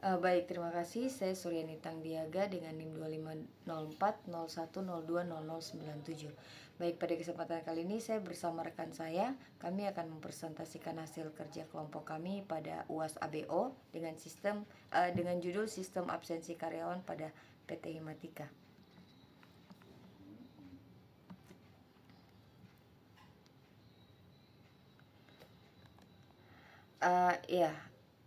Baik, terima kasih. Saya Suryani Tangdiaga dengan NIM 250401020097. Baik, pada kesempatan kali ini saya bersama rekan saya, kami akan mempresentasikan hasil kerja kelompok kami pada UAS ABO dengan judul Sistem Absensi Karyawan pada PT Himatika. Ya,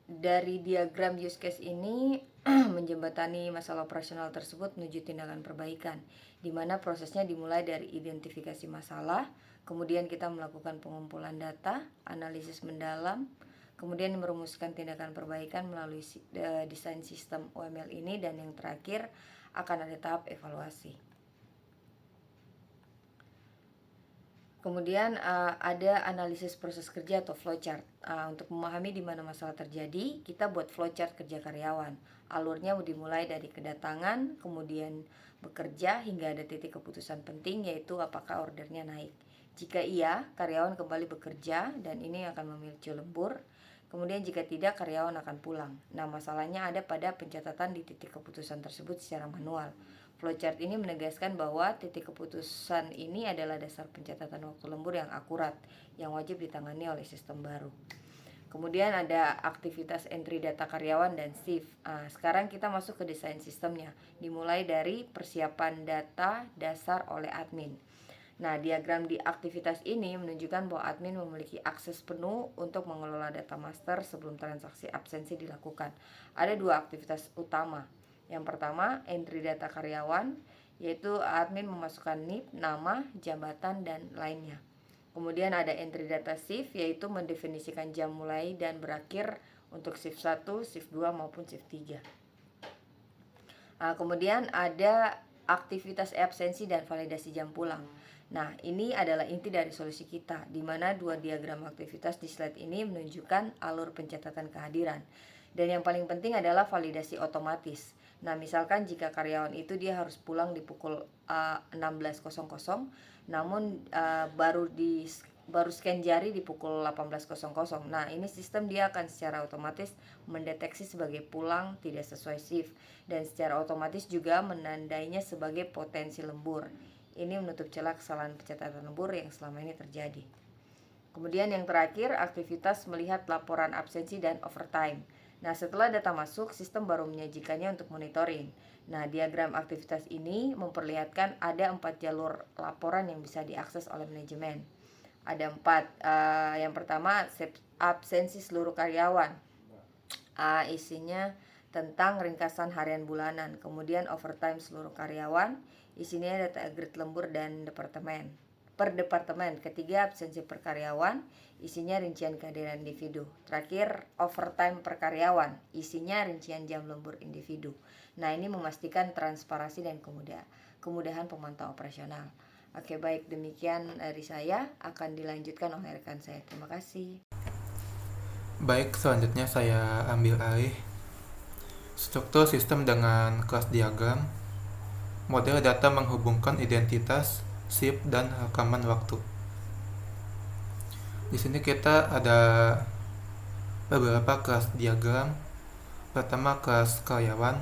dari diagram use case ini menjembatani masalah operasional tersebut menuju tindakan perbaikan, di mana prosesnya dimulai dari identifikasi masalah, kemudian kita melakukan pengumpulan data, analisis mendalam, kemudian merumuskan tindakan perbaikan melalui desain sistem OML ini, dan yang terakhir akan ada tahap evaluasi. Kemudian ada analisis proses kerja atau flowchart. Untuk memahami di mana masalah terjadi, kita buat flowchart kerja karyawan. Alurnya dimulai dari kedatangan, kemudian bekerja hingga ada titik keputusan penting, yaitu apakah ordernya naik. Jika iya, karyawan kembali bekerja dan ini akan memicu lembur. Kemudian jika tidak, karyawan akan pulang. Nah, masalahnya ada pada pencatatan di titik keputusan tersebut secara manual. Flowchart ini menegaskan bahwa titik keputusan ini adalah dasar pencatatan waktu lembur yang akurat, yang wajib ditangani oleh sistem baru. Kemudian ada aktivitas entry data karyawan dan shift. Sekarang kita masuk ke desain sistemnya, dimulai dari persiapan data dasar oleh admin. Nah, diagram di aktivitas ini menunjukkan bahwa admin memiliki akses penuh untuk mengelola data master sebelum transaksi absensi dilakukan. Ada dua aktivitas utama. Yang pertama, entry data karyawan, yaitu admin memasukkan NIP, nama, jabatan, dan lainnya. Kemudian ada entry data shift, yaitu mendefinisikan jam mulai dan berakhir untuk shift 1, shift 2, maupun shift 3. Kemudian ada aktivitas absensi dan validasi jam pulang. Nah, ini adalah inti dari solusi kita, di mana dua diagram aktivitas di slide ini menunjukkan alur pencatatan kehadiran. Dan yang paling penting adalah validasi otomatis. Nah, misalkan jika karyawan itu dia harus pulang di pukul 16.00, namun baru scan jari di pukul 18.00. Nah, ini sistem dia akan secara otomatis mendeteksi sebagai pulang tidak sesuai shift, dan secara otomatis juga menandainya sebagai potensi lembur. Ini menutup celah kesalahan pencatatan lembur yang selama ini terjadi. Kemudian yang terakhir, aktivitas melihat laporan absensi dan overtime. Nah, setelah data masuk, sistem baru menyajikannya untuk monitoring. Nah, diagram aktivitas ini memperlihatkan ada 4 jalur laporan yang bisa diakses oleh manajemen. Ada 4. Yang pertama, absensi seluruh karyawan. Isinya tentang ringkasan harian bulanan. Kemudian overtime seluruh karyawan, isinya data agregat lembur dan per departemen. Ketiga, absensi per karyawan, isinya rincian kehadiran individu. Terakhir, overtime per karyawan, isinya rincian jam lembur individu. Nah, ini memastikan transparansi dan kemudahan pemantau operasional. Oke, baik, demikian dari saya, akan dilanjutkan oleh rekan saya. Terima kasih. Baik, selanjutnya saya ambil alih struktur sistem dengan kelas diagram. Model data menghubungkan identitas, shift, dan rekaman waktu. Di sini kita ada beberapa kelas diagram. Pertama, kelas karyawan.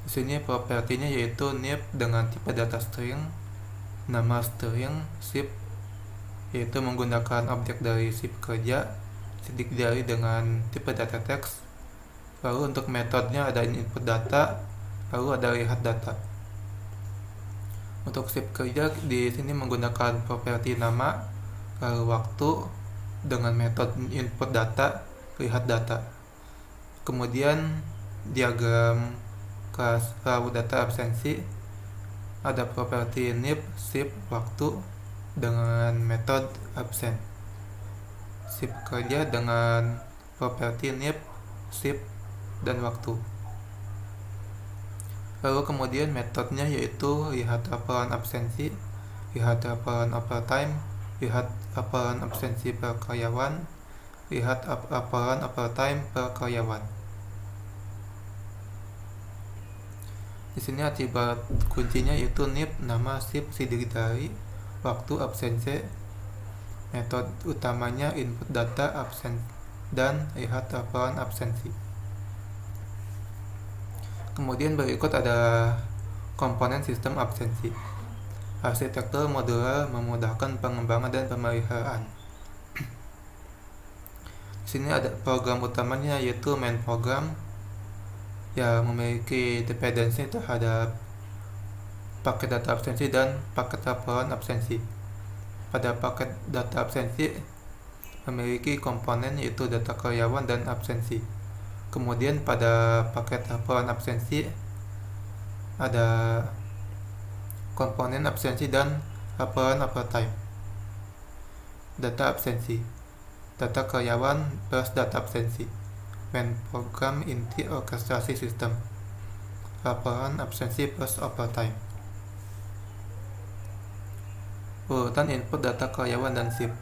Di sini propertinya yaitu NIP dengan tipe data string, nama string, shift, yaitu menggunakan objek dari shift kerja, sidik jari dengan tipe data teks. Lalu untuk metodenya ada input data, lalu ada lihat data. Untuk shift kerja di sini menggunakan properti nama, lalu waktu dengan metode input data, lihat data. Kemudian diagram kelas raw data absensi, ada properti NIP, shift, waktu dengan metode absen. Shift kerja dengan properti NIP, shift, dan waktu. Lalu kemudian metodenya yaitu lihat laporan absensi, lihat laporan overtime, lihat laporan absensi per karyawan, lihat laporan overtime per karyawan. Di sini atribut kuncinya yaitu NIP, nama, shift, sidik jari, waktu, absensi. Metode utamanya input data absen dan lihat laporan absensi. Kemudian berikut ada komponen sistem absensi. Arsitektur modular memudahkan pengembangan dan pemeliharaan. Di sini ada program utamanya yaitu main program yang memiliki dependensi terhadap paket data absensi dan paket laporan absensi. Pada paket data absensi memiliki komponen yaitu data karyawan dan absensi. Kemudian pada paket laporan absensi ada komponen absensi dan laporan overtime. Data absensi, data karyawan plus data absensi. Main program inti orkestrasi sistem. Laporan absensi plus overtime. Urutan input data karyawan dan SIP.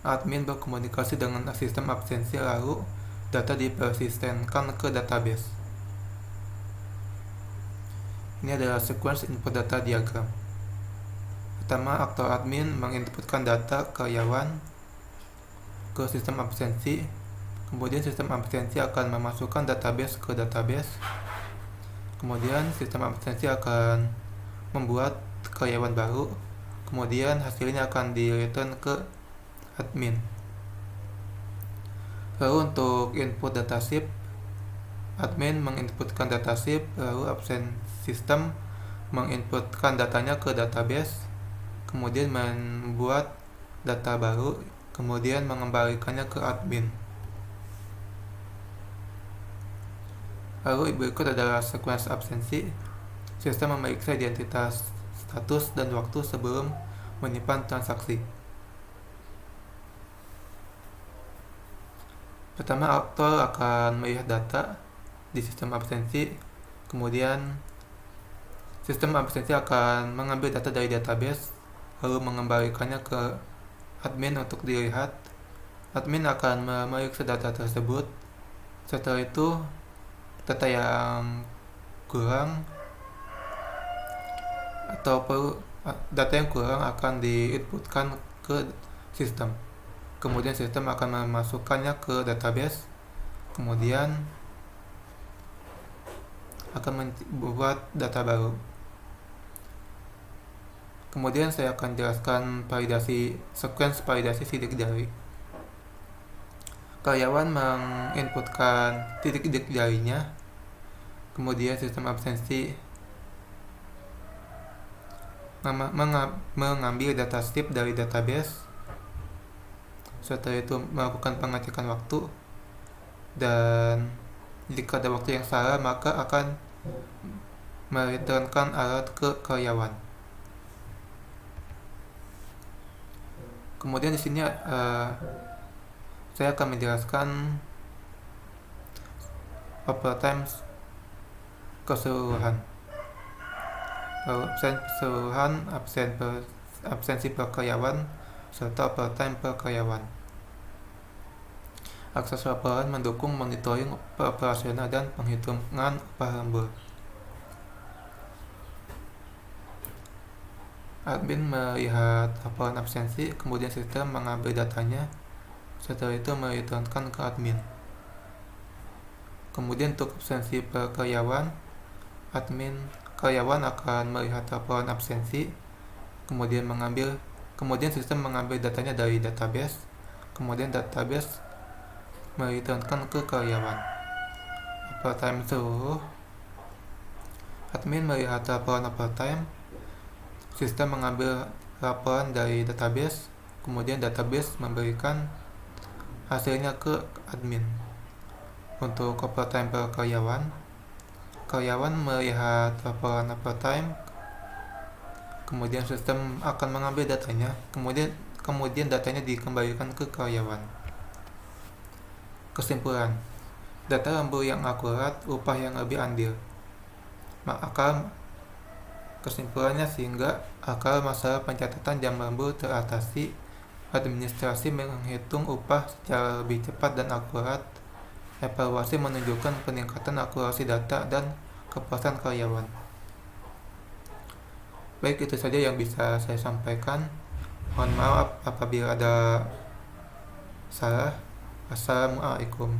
Admin berkomunikasi dengan sistem absensi lalu data dipersistenkan ke database. Ini adalah sequence input data diagram. Pertama, aktor admin menginputkan data karyawan ke sistem absensi. Kemudian sistem absensi akan memasukkan database ke database. Kemudian sistem absensi akan membuat karyawan baru. Kemudian hasilnya akan di-return ke admin. Lalu untuk input data SIP, admin menginputkan data SIP, lalu absen sistem menginputkan datanya ke database, kemudian membuat data baru, kemudian mengembalikannya ke admin. Lalu berikut adalah sequence absensi. Sistem memeriksa identitas, status, dan waktu sebelum menyimpan transaksi. Pertama, aktor akan melihat data di sistem absensi, kemudian sistem absensi akan mengambil data dari database, lalu mengembalikannya ke admin untuk dilihat. Admin akan memeriksa data tersebut. Setelah itu, data yang kurang akan diinputkan ke sistem. Kemudian sistem akan memasukkannya ke database, kemudian akan membuat data baru. Kemudian saya akan jelaskan sequence validasi sidik jari. Karyawan menginputkan titik jarinya, kemudian sistem absensi mengambil data SIP dari database. Setelah itu melakukan pengecekan waktu, dan jika ada waktu yang salah maka akan mereturnkan alert ke karyawan. Kemudian di sini saya akan menjelaskan overtime keseluruhan. Absensi per karyawan serta overtime per karyawan. Akses laporan mendukung monitoring operasional dan penghitungan upah lembur. Admin melihat laporan absensi, kemudian sistem mengambil datanya, setelah itu mereturnkan ke admin. Kemudian untuk absensi per karyawan, karyawan akan melihat laporan absensi, kemudian sistem mengambil datanya dari database, kemudian database mereturnkan ke karyawan. Overtime seluruh, admin melihat laporan overtime, sistem mengambil laporan dari database, kemudian database memberikan hasilnya ke admin. Untuk overtime per karyawan melihat laporan overtime, kemudian sistem akan mengambil datanya, kemudian datanya dikembalikan ke karyawan. Kesimpulan, data lembur yang akurat, upah yang lebih andil. Kesimpulannya, sehingga akar masalah pencatatan jam lembur teratasi, administrasi menghitung upah secara lebih cepat dan akurat, evaluasi menunjukkan peningkatan akurasi data dan kepuasan karyawan. Baik, itu saja yang bisa saya sampaikan. Mohon maaf apabila ada salah. Assalamualaikum.